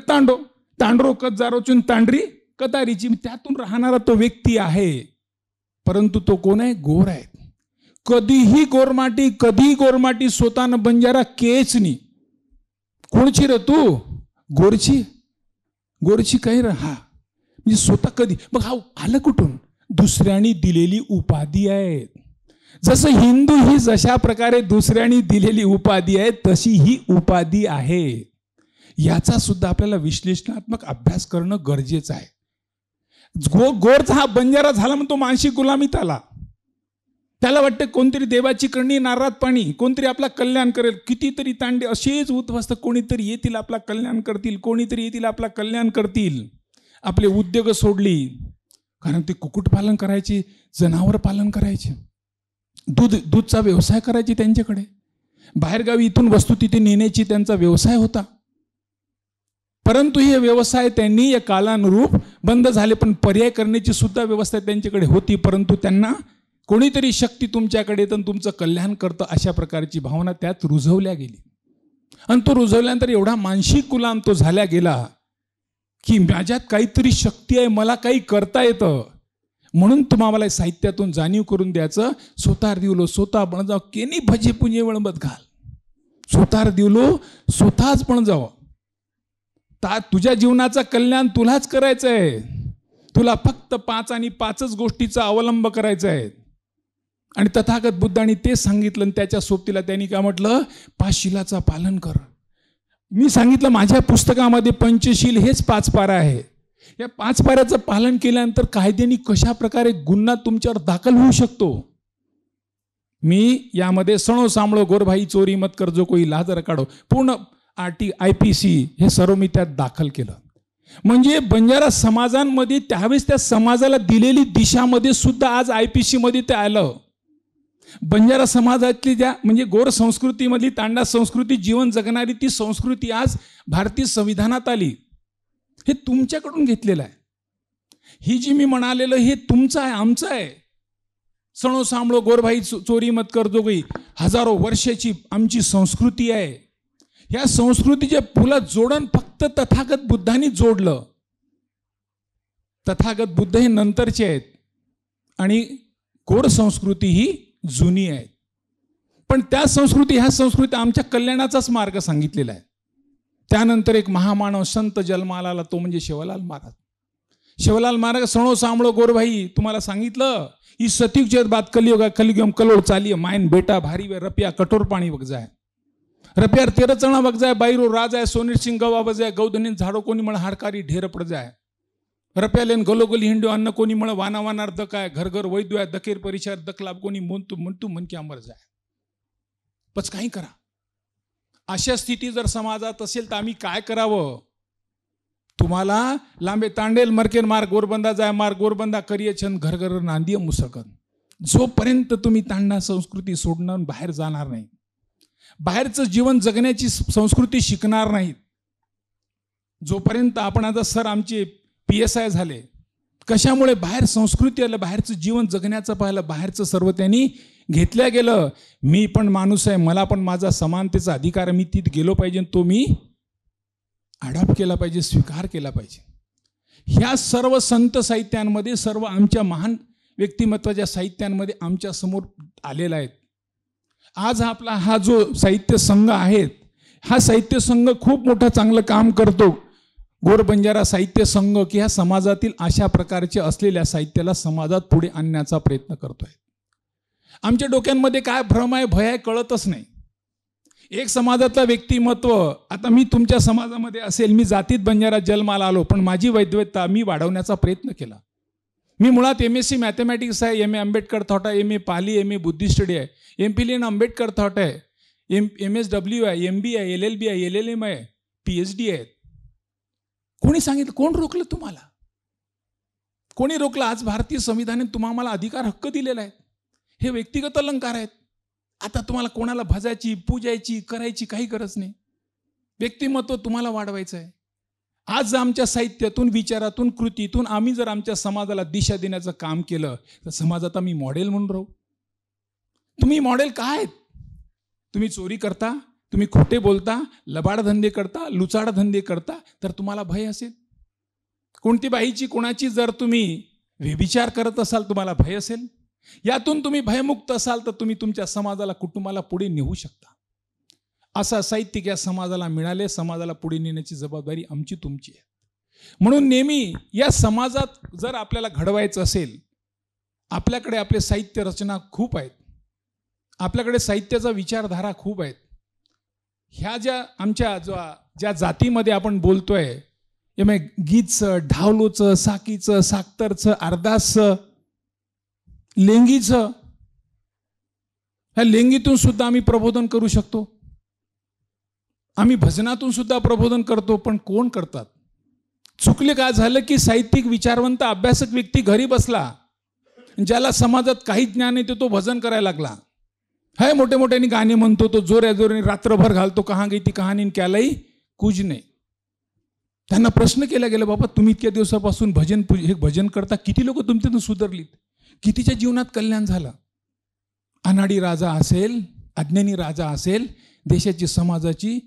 तांडरो कत जारोचून तांडरी कतारीची, त्यातून राहणारा तो व्यक्ती आहे. परंतु तो कोण आहे, गोर आहे. कधीही गोरमाटी स्वतःनं बंजारा केचनी. कोणची र तू, गोरची काही हा म्हणजे स्वतः कधी. मग हा आलं कुठून, दुसऱ्यांनी दिलेली उपाधी आहे. जसं हिंदू ही जशा प्रकारे दुसऱ्यांनी दिलेली उपाधी आहे तशी ही उपाधी आहे. याचा सुद्धा आपल्याला विश्लेषणात्मक अभ्यास करणं गरजेचं आहे. गोरचा हा बंजारा झाला म्हणतो मानसिक गुलामीत आला. त्याला वाटतं कोणतरी देवाची करणी नारळात पाणी, कोणतरी आपला कल्याण करेल. कितीतरी तांडे असेच उद्ध्वस्त, कोणीतरी येतील आपला कल्याण करतील, कोणीतरी येतील आपला कल्याण करतील. आपले उद्योग सोडली, कारण ते कुक्कुटपालन करायचे, जनावर पालन करायचे, दूधचा व्यवसाय करायचे त्यांच्याकडे. बाहेरगावी इथून वस्तू तिथे नेण्याची त्यांचा व्यवसाय होता. परंतु हे व्यवसाय त्यांनी या कालानुरूप बंद झाले, पण पर्याय करण्याची सुद्धा व्यवस्था त्यांच्याकडे होती. परंतु त्यांना कोणीतरी शक्ती तुमच्याकडे येतं आणि तुमचं कल्याण करतं अशा प्रकारची भावना त्यात रुजवल्या गेली. आणि तो रुजवल्यानंतर एवढा मानसिक गुलाम तो झाल्या गेला की माझ्यात काहीतरी शक्ती आहे, मला काही करता येतं. म्हणून तुम्हाला साहित्यातून जाणीव करून द्यायचं. स्वतः दिवलो स्वतः पण जाव केनी भजे पुंजे वळंबत घाल. स्वतः दिवलो स्वतःच पण जावं. तुझ्या जीवनाचं कल्याण तुलाच करायचं आहे. तुला फक्त 5 आणि 5च गोष्टीचा अवलंब करायचा आहे. आणि तथागत बुद्धांनी ते सांगितलं आणि त्याच्या सोबतीला त्यांनी काय म्हटलं, 5 शिलाचं पालन कर. मी सांगितलं माझ्या पुस्तकामध्ये पंचशील हेच 5 पारा आहे. या 5 पाऱ्याचं पालन केल्यानंतर कायद्याने कशा प्रकारे गुन्हा तुमच्यावर दाखल होऊ शकतो. मी यामध्ये सणो सामळो गोरभाई चोरी मत कर जो कोई लाजर काढो पूर्ण IPC हे सर्व मी त्यात दाखल केलं. म्हणजे बंजारा समाजांमध्ये त्यावेळेस त्या समाजाला दिलेली दिशामध्ये सुद्धा आज IPC मध्ये ते आलं. बंजारा समाजातली ज्या म्हणजे गोर संस्कृतीमधली तांडा संस्कृती जीवन जगणारी ती संस्कृती आज भारतीय संविधानात आली. हे तुमच्याकडून घेतलेलं आहे. ही जी मी म्हणालेलं हे तुमचं आहे, आमचं आहे. सणो सामळो गोरभाई चोरी मत कर जो कोई हजारो वर्षाची आमची संस्कृती आहे. या संस्कृतीच्या फुला जोडण फक्त तथागत बुद्धांनी जोडलं. तथागत बुद्ध हे नंतरचे आहेत आणि गोर संस्कृती ही जुनी आहे. पण त्या संस्कृती ह्या संस्कृती आमच्या कल्याणाचाच मार्ग सांगितलेला आहे. त्यानंतर एक महामानव संत जन्माला आला, तो म्हणजे शिवलाल महाराज. शिवलाल महाराज सणो सामळो गोरभाई तुम्हाला सांगितलं ही सतयुग बात कलियुग कलियुगम कलोड चालिये मायन बेटा भारी वे रपिया कठोर पाणी बघ जाय. रपियार 13 चणा बघ जाय बाईरो राज आहे सोनीर सिंग गवा बजाय गौधनीन झाडो कोणी म्हण हाडकारी ढेर पड जाय. रप्या लेन गलोगली हिंडो अन्न कोणी म्हण वाना वानार दक आहे घर घर वैद्य आहे दखेर परिचार दखलाभ कोणी म्हणतू मन की अमर जाय. पच काही करा. अशा स्थिती जर समाजात असेल तर आम्ही काय करावं. तुम्हाला लांबे तांडेल मरकेन मार गोरबंदा जाय मार गोरबंदा करिये छंद घर घर नांदिय मुसकन. जोपर्यंत तुम्ही तांडा संस्कृती सोडणार बाहेर जाणार नाही, बाहेरचं जीवन जगण्याची संस्कृती शिकणार नाहीत, जोपर्यंत आपण आता सर आमचे PSI झाले कशामुळे बाहेर संस्कृती आलं, बाहेरचं जीवन जगण्याचं पाहिलं, बाहेरचं सर्व त्यांनी घेतल्या गेलं. मी पण माणूस आहे, मला पण माझा समानतेचा अधिकार, मी तिथे गेलो पाहिजे, तो मी अडॉप्ट केला पाहिजे, स्वीकार केला पाहिजे. ह्या सर्व संत साहित्यांमध्ये सर्व आमच्या महान व्यक्तिमत्वाच्या साहित्यांमध्ये आमच्या समोर आलेला आहे. आज आपला हा जो साहित्य संघ आहे हा साहित्य संघ खूप मोठं चांगलं काम करतो. गोर बंजारा साहित्य संघ की ह्या समाजातील अशा प्रकारचे असलेल्या साहित्याला समाजात पुढे आणण्याचा प्रयत्न करतोय. आमच्या डोक्यांमध्ये काय भ्रम आहे, भय आहे, कळतच नाही. एक समाजातला व्यक्तिमत्व, आता मी तुमच्या समाजामध्ये असेल, मी जातीत बंजारा जन्माला आलो, पण माझी वैद्यता मी वाढवण्याचा प्रयत्न केला. मी मुळात MSc मॅथमॅटिक्स आहे, MA आंबेडकर थॉट आहे, MA Pali, MA Buddhist study आहे, MPhil आंबेडकर थॉट आहे, MSW आहे, MB आहे, LLB आहे, LLM आहे, PhD आहे. कोणी सांगितलं, कोण रोखलं तुम्हाला? कोणी रोखलं? आज भारतीय संविधानाने तुम्हाला अधिकार हक्क दिलेला आहे. हे व्यक्तिगत अलंकार आहेत. आता तुम्हाला कोणाला भजायची पूजायची करायची काही गरज नाही. व्यक्तिमत्व तुम्हाला वाढवायचं आहे. आज आमच्या साहित्यातून विचारातून कृतीतून आम्ही जर आमच्या समाजाला दिशा देण्याचं काम केलं तर समाजात आम्ही मॉडेल म्हणून राहू. तुम्ही मॉडेल काय आहेत? तुम्ही चोरी करता, तुम्ही खोटे बोलता, लबाड धंदे करता, लुचाड धंदे करता, तर तुम्हाला भय असेल. कोणती बाईची कोणाची जर तुम्ही व्यभिचार करत असाल तुम्हाला भय असेल. यातून तुम्ही भयमुक्त असाल तर तुम्ही तुमच्या समाजाला कुटुंबाला पुढे नेऊ शकता. असा साहित्यिक या समाजाला मिळाले. समाजाला पुढे नेण्याची जबाबदारी आमची तुमची आहे. म्हणून नेहमी या समाजात जर आपल्याला घडवायचं असेल, आपल्याकडे आपले साहित्य रचना खूप आहेत, आपल्याकडे साहित्याचा विचारधारा खूप आहेत. ह्या ज्या आमच्या ज्या जातीमध्ये आपण बोलतोय, गीतचं, ढावलोचं, साकीचं, साक्तरचं, अरदासचं, लेंगीचं, ह्या लेंगीतून सुद्धा आम्ही प्रबोधन करू शकतो. आम्ही भजनातून सुद्धा प्रबोधन करतो. पण कोण करतात? चुकले काय झालं की साहित्यिक विचारवंत अभ्यासक व्यक्ती घरी बसला, ज्याला समाजात काही ज्ञान येते तो भजन करायला लागला. हाय मोठे मोठ्याने गाणे म्हणतो, तो जोऱ्या जोराने रात्रभर घालतो, कहाँ गई ती कहाणी क्यालाई कुछ नाही. त्यांना प्रश्न केला गेला, बाबा तुम्ही इतक्या दिवसापासून हे भजन करता, किती लोक तुमच्यातून सुधारलीत, कितीच्या जीवनात कल्याण झालं. अनाडी राजा असेल, अज्ञानी राजा असेल, देशाची समाजाची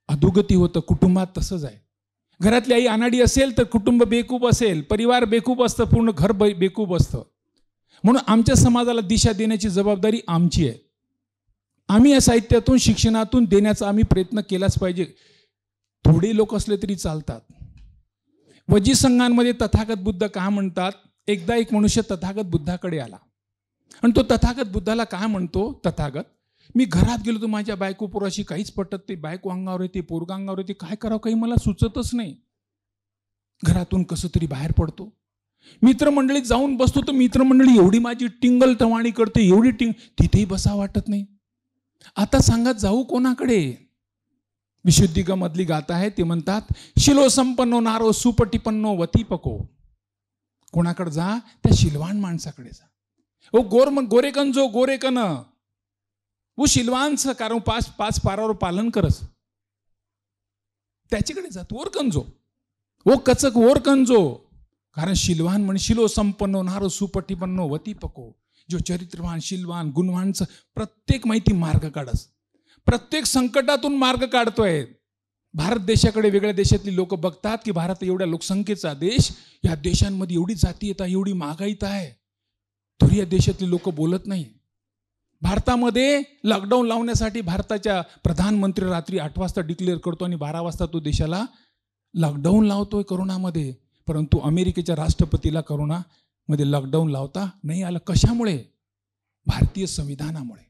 अधोगती होतं. कुटुंबात तसंच आहे. घरातली आई अनाडी असेल तर कुटुंब बेकूफ असेल, परिवार बेकूफ असतं, पूर्ण घर बेकूफ असतं. म्हणून आमच्या समाजाला दिशा देण्याची जबाबदारी आमची आहे. आम्ही या साहित्यातून, शिक्षणातून देण्याचा आम्ही प्रयत्न केलाच पाहिजे. थोडे लोक असले तरी चालतात. वजी संघांमध्ये तथागत बुद्ध का म्हणतात? एकदा एक मनुष्य तथागत बुद्धाकडे आला आणि तो तथागत बुद्धाला काय म्हणतो? तथागत, मी घरात गेलो तर माझ्या बायको पोराशी काहीच पटत नाही. बायको अंगावर येते, पोरगा अंगावर येते, काय करावं काही मला सुचतच नाही. घरातून कसं तरी बाहेर पडतो, मित्रमंडळीत जाऊन बसतो तर मित्रमंडळी एवढी माझी टिंगल टवाणी करते, एवढी तिथेही बसा वाटत नाही. आता सांगत जाऊ कोणाकडे? विशुद्धिकामधली गाथा आहे, ते म्हणतात, शिलो संपन्नो नारो सुपटिपन्नो वतीपको. कोणाकडे जा? त्या शिलवान माणसाकडे जा. ओ गोरेकन गोरेकन वो शिलवानचं कारण पाच पारावर पालन करस, त्याच्याकडे जात. ओरकंजो ओ कचक ओरकंजो, कारण शिलवान म्हणे शिलो संपन्नो नारो सुपटिपन्नो वतीपको. जो चरित्रवान, शिलवान, गुणवानचं प्रत्येक माहिती मार्ग काढस, प्रत्येक संकटातून मार्ग काढतोय. भारत देशाकडे वेगळ्या देशातली लोक बघतात की भारत एवढ्या लोकसंख्येचा देश, या देशांमध्ये एवढी जातीयता, एवढी महागाईत आहे, तरी या देशातली लोक बोलत नाही. भारतामध्ये लॉकडाऊन लावण्यासाठी भारताच्या प्रधानमंत्री रात्री 8 वाजता डिक्लेअर करतो आणि 12 वाजता तो देशाला लॉकडाऊन लावतोय करोनामध्ये. परंतु अमेरिकेच्या राष्ट्रपतीला करोनामध्ये लॉकडाऊन लावता नाही आलं. कशामुळे? भारतीय संविधानामुळे.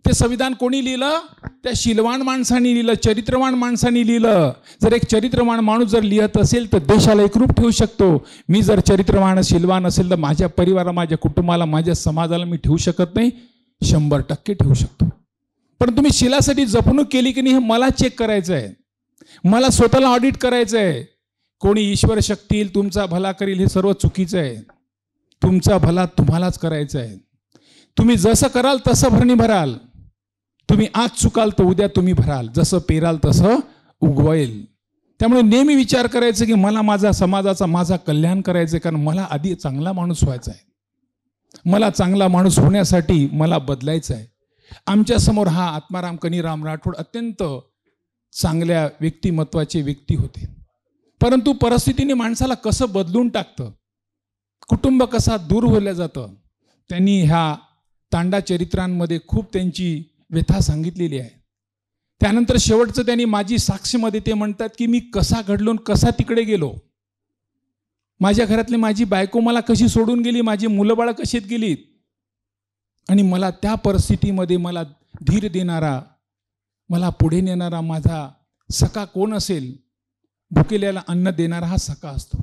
ते संविधान कोणी लिहिलं? त्या शिलवान माणसांनी लिहिलं, चरित्रवान माणसांनी लिहिलं. जर एक चरित्रवान माणूस जर लिहत असेल तर देशाला एकरूप ठेवू शकतो. मी जर चरित्रवान, शिलवान असेल तर माझ्या परिवाराला, माझ्या कुटुंबाला, माझ्या समाजाला मी ठेवू शकत नाही? 100% ठेवू शकतो. पण तुम्ही शिलासाठी जपणूक केली की नाही हे मला चेक करायचं आहे, मला स्वतःला ऑडिट करायचं आहे. कोणी ईश्वर शक्ती येईल, तुमचा भला करील, हे सर्व चुकीचं आहे. तुमचा भला तुम्हालाच करायचा आहे. तुम्ही जसं कराल तसं भरणी भराल. तुम्ही आज चुकाल तर उद्या तुम्ही भराल. जसं पेराल तसं उगवेल. त्यामुळे नेहमी विचार करायचं की मला माझा समाजाचा, माझा कल्याण करायचं आहे, कारण मला आधी चांगला माणूस व्हायचा आहे. मला चांगला माणूस होण्यासाठी मला बदलायचं आहे. आमच्या समोर हा आत्माराम कनीराम राठोड अत्यंत चांगल्या व्यक्तिमत्वाचे व्यक्ती होते. परंतु परिस्थितीने माणसाला कसं बदलून टाकतं, कुटुंब कसा दूर होल्या जातं. त्यांनी ह्या तांडा चरित्रांमध्ये खूप त्यांची व्यथा सांगितलेली आहे. त्यानंतर शेवटचं त्यांनी माझी साक्षीमध्ये ते म्हणतात की मी कसा घडलो, कसा तिकडे गेलो. माझ्या घरातली माझी बायको मला कशी सोडून गेली, माझी मुलं बाळं कशीत गेलीत, आणि मला त्या परिस्थितीमध्ये मला धीर देणारा, मला पुढे नेणारा माझा सखा कोण असेल? भुकेल्याला अन्न देणारा हा सखा असतो,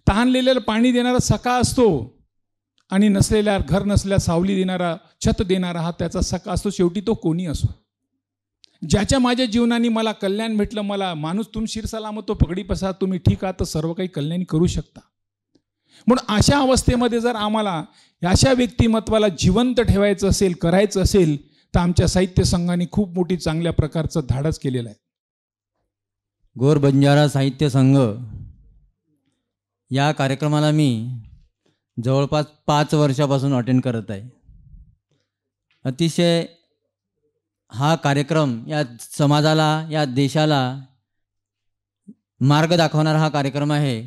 तहानलेल्याला पाणी देणारा सखा असतो, आणि नसलेल्या, घर नसल्या सावली देणारा, छत देणारा हा त्याचा सखा असतो. शेवटी तो कोणी असो, ज्याच्या माझ्या जीवनाने मला कल्याण भेटलं, मला माणूस तुम शिरसलामत तो पगडी पसा, तुम्ही ठीक आहात तर सर्व काही कल्याणी करू शकता. म्हणून अशा अवस्थेमध्ये जर आम्हाला अशा व्यक्तिमत्वाला जिवंत ठेवायचं असेल, करायचं असेल, तर आमच्या साहित्य संघाने खूप मोठी चांगल्या प्रकारचं धाडस केलेलं आहे. गोर बंजारा साहित्य संघ या कार्यक्रमाला मी जवळपास 5 वर्षापासून अटेंड करत आहे. अतिशय हा कार्यक्रम या समाजाला, या देशाला मार्ग दाखवणारा हा कार्यक्रम आहे.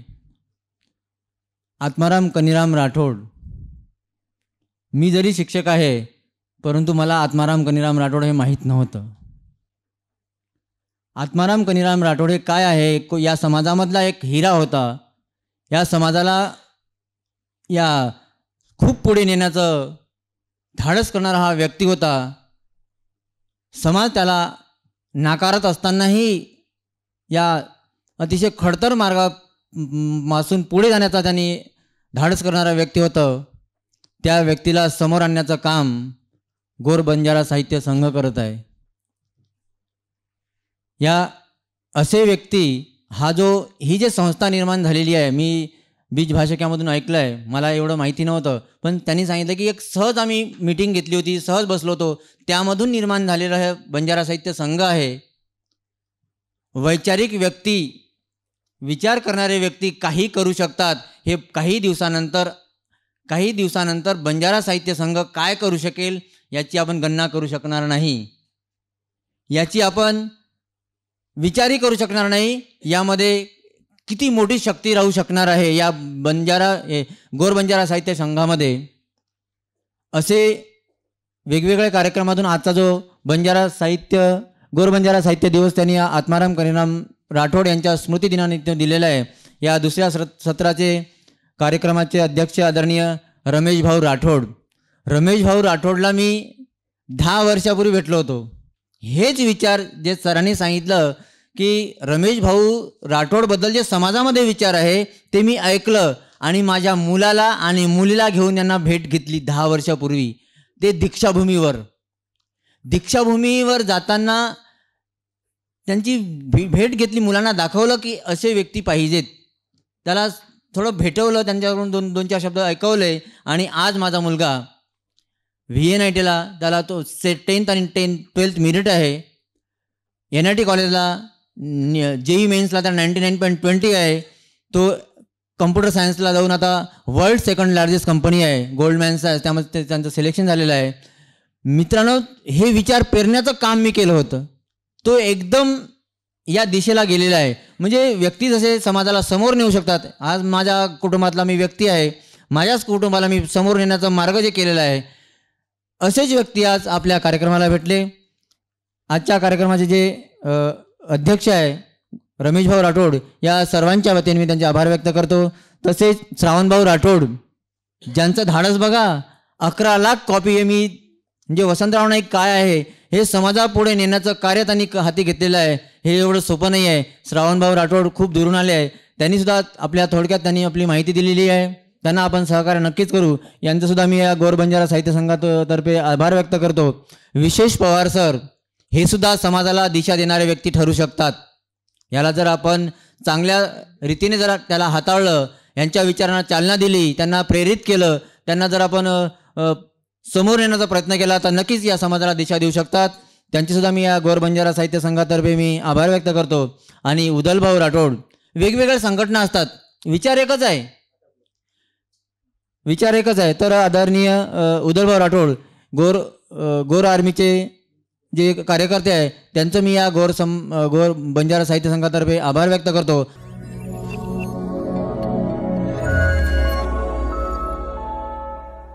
आत्माराम कनीराम राठोड, मी जरी शिक्षक आहे परंतु मला आत्माराम कनीराम राठोड हे माहीत नव्हतं. आत्माराम कनीराम राठोड हे काय आहे? या समाजामधला एक हिरा होता. या समाजाला या खूप पुढे नेण्याचं धाडस करणारा हा व्यक्ती होता. समाज त्याला नाकारत असतानाही या अतिशय खडतर मार्गापासून पुढे जाण्याचा त्यांनी धाडस करणारा व्यक्ती होतं. त्या व्यक्तीला समोर आणण्याचं काम गोर बंजारा साहित्य संघ करत आहे. या असे व्यक्ती, ही जे संस्था निर्माण झालेली आहे, बीज भाषिकामधून ऐकलं आहे, मला एवढं माहिती नव्हतं, पण त्यांनी सांगितलं की एक सहज आम्ही मीटिंग घेतली होती, सहज बसलो होतो, त्यामधून निर्माण झालेला हे बंजारा साहित्य संघ आहे. वैचारिक व्यक्ती, विचार करणारे व्यक्ती काही करू शकतात. हे काही दिवसानंतर बंजारा साहित्य संघ काय करू शकेल याची आपण गणना करू शकणार नाही, याची आपण विचारही करू शकणार नाही. यामध्ये किती मोठी शक्ती राहू शकणार आहे या गोर बंजारा साहित्य संघामध्ये. असे वेगवेगळ्या कार्यक्रमातून आजचा जो गोर बंजारा साहित्य दिवस त्यांनी आत्माराम कनिराम राठोड यांच्या स्मृतिदिनानिमित्त दिलेला आहे. या दुसऱ्या सत्राचे कार्यक्रमाचे अध्यक्ष आदरणीय रमेश भाऊ राठोडला मी 10 वर्षापूर्वी भेटलो होतो. हेच विचार जे सरांनी सांगितलं की रमेश भाऊ राठोडबद्दल जे समाजामध्ये विचार आहे ते मी ऐकलं आणि माझ्या मुलाला आणि मुलीला घेऊन त्यांना भेट घेतली 10 वर्षापूर्वी. ते दीक्षाभूमीवर जाताना त्यांची भेट घेतली, मुलांना दाखवलं की असे व्यक्ती पाहिजेत. त्याला थोडं भेटवलं, त्यांच्याकडून दोन चार शब्द ऐकवले आणि आज माझा मुलगा VNITला त्याला तो 10th आणि 12th मेरिट आहे. NIT कॉलेजला JEE मेन्सला त्याला 99.20 आहे. तो कम्प्युटर सायन्सला जाऊन आता वर्ल्ड सेकंड लार्जेस्ट कंपनी आहे गोल्डमॅन सॅक्स, त्यामध्ये त्यांचं सिलेक्शन झालेलं आहे. मित्रांनो, हे विचार पेरण्याचं काम मी केलं होतं, तो एकदम या दिशेला गेलेला आहे. म्हणजे व्यक्ती जसे समाजाला समोर नेऊ शकतात, आज माझ्या कुटुंबातला मी व्यक्ती आहे, माझ्याच कुटुंबाला मी समोर नेण्याचा मार्ग जे केलेला आहे, असेच व्यक्ती आज आपल्या कार्यक्रमाला भेटले. आजच्या कार्यक्रमाचे जे अध्यक्ष आहे रमेश भाऊ राठोड, या सर्वांच्या वतीने मी त्यांचे आभार व्यक्त करतो. तसेच श्रावणभाऊ राठोड, ज्यांचं धाडस बघा, 11 लाख कॉपी हे मी म्हणजे वसंतराव नाईक काय आहे हे समाजापुढे नेण्याचं कार्य त्यांनी हाती घेतलेलं आहे. हे एवढं सोपं नाही आहे. श्रावणभाऊ राठोड खूप दुरून आले आहे, त्यांनीसुद्धा थोडक्यात आपली माहिती दिलेली आहे. त्यांना आपण सहकार्य नक्कीच करू. यांचंसुद्धा मी या गोर बंजारा साहित्य संघातर्फे आभार व्यक्त करतो. विशेष पवार सर, हे सुद्धा समाजाला दिशा देणारे व्यक्ती ठरू शकतात. याला जर आपण चांगल्या रीतीने जर त्याला हाताळलं, यांच्या विचारांना चालना दिली, त्यांना प्रेरित केलं, त्यांना जर आपण समोर येण्याचा प्रयत्न केला तर नक्कीच या समाजाला दिशा देऊ शकतात. त्यांचेसुद्धा मी या गोर बंजारा साहित्य संघातर्फे मी आभार व्यक्त करतो. आणि उदलभाऊ राठोड, वेगवेगळ्या संघटना असतात, विचार एकच आहे. तर आदरणीय उदलभाऊ राठोड गोर आर्मीचे जे कार्यकर्ते आहे, त्यांचं मी या गोर बंजारा साहित्य संघातर्फे आभार व्यक्त करतो.